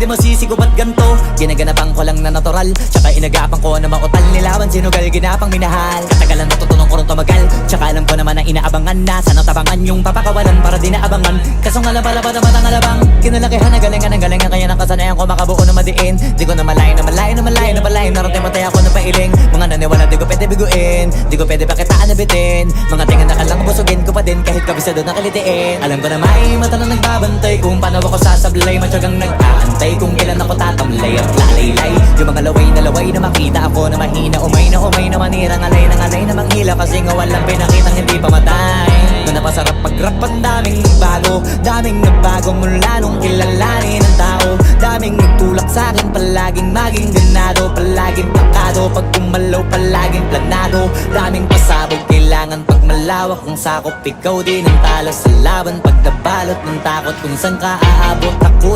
di masisi ko ba't ganto. Ginaganapan ko lang na natural, tsaka inagapan ko na mautal. Nilawan sinugal, ginapang minahal. Katagalan natutunan ko rin tumagal, tsaka alam ko naman na inaabangan na. Sana tabangan yung papakawalan para di naabangan. Kaso nga lapalapad naman ang alabang. Kinalakihan na galingan ang galingan, kaya nakasanayan ko makabuo na madiin. Di ko na malayo na malayo na malayo na malayo. Narating matay ako ng pailing. Mga naniwala di ko pwede biguin, di ko pwede pakitaan na bitin. Mga tingan na kalang busugin ko pa din kahit kabisado na kalitiin. Alam ko na may mata na nagbabantay kung paano ako sasablay. Matyagang nag-aantay kung kailan ako tatamlay at lalaylay. Yung mga laway na makita ako na mahina. Umay na manira, ngalay na manghila. Kasi nga walang pinakitang hindi pa matay. Na napasarap pag-rap ang daming nagbago mula nung kilalanin ng tao. Daming nagtulak sa'kin, palaging maging ganado. Palaging plakado, pag kumalaw palaging planado. Daming pasabog, kailangan pag malawak ang sakop. Ikaw din ang talo sa laban, pag nabalot ng takot kung saan ka aabot. Ako